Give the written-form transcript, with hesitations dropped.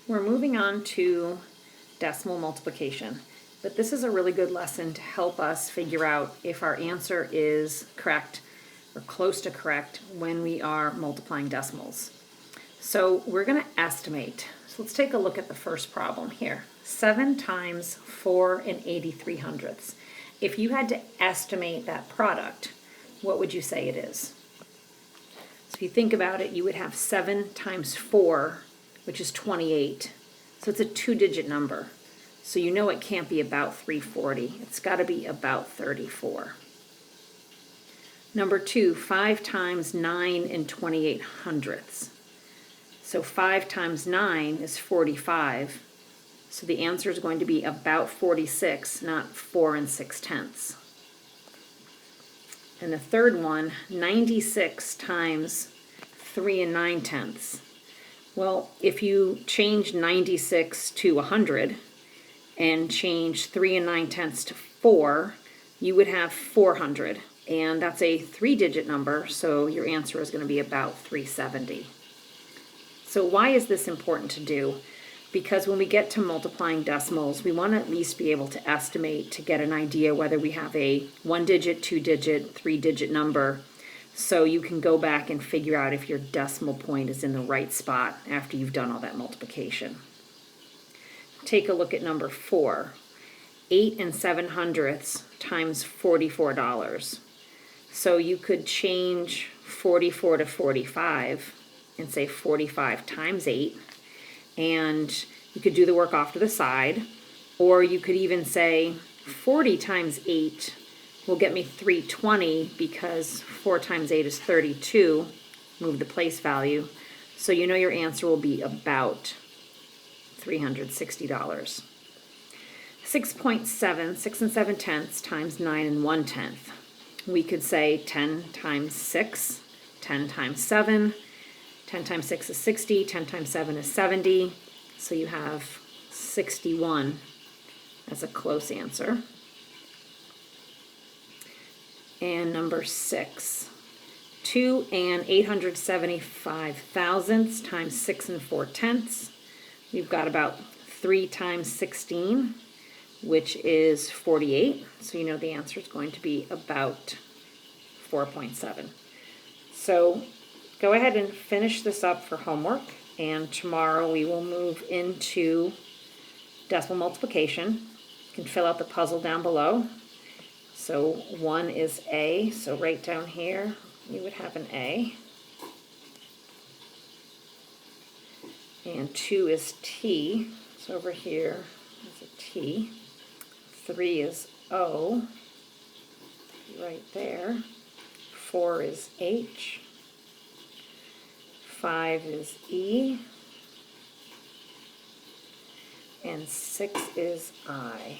We're moving on to decimal multiplication, but this is a really good lesson to help us figure out if our answer is correct or close to correct when we are multiplying decimals. So we're going to estimate. So let's take a look at the first problem here. 7 times 4 83/100. If you had to estimate that product, what would you say it is? So if you think about it, you would have 7 times 4, which is 28. So it's a 2-digit number. So you know it can't be about 340. It's got to be about 34. Number 2, 5 times 9 28/100. So 5 times 9 is 45. So the answer is going to be about 46, not 4 6/10. And the third one, 96 times 3 9/10. Well, if you change 96 to 100 and change 3 9/10 to 4, you would have 400. And that's a 3-digit number, so your answer is going to be about 370. So why is this important to do? Because when we get to multiplying decimals, we want to at least be able to estimate to get an idea whether we have a 1-digit, 2-digit, 3-digit number, so you can go back and figure out if your decimal point is in the right spot after you've done all that multiplication. Take a look at number 4. 8 7/100 times $44. So you could change 44 to 45 and say 45 times 8. And you could do the work off to the side, or you could even say 40 times 8 will get me 320 because 4 times 8 is 32. Move the place value. So you know your answer will be about $360. 6.7, 6 7/10 times 9 1/10. We could say 10 times 6, 10 times 7, 10 times 6 is 60, 10 times 7 is 70, so you have 61 as a close answer. And number 6, 2 875 thousandths times 6 4/10. We've got about 3 times 16, which is 48, so you know the answer is going to be about 4.7. So go ahead and finish this up for homework, and tomorrow we will move into decimal multiplication. You can fill out the puzzle down below. So 1 is A, so right down here you would have an A. And 2 is T, so over here is a T. 3 is O, right there. 4 is H. 5 is E, and 6 is I.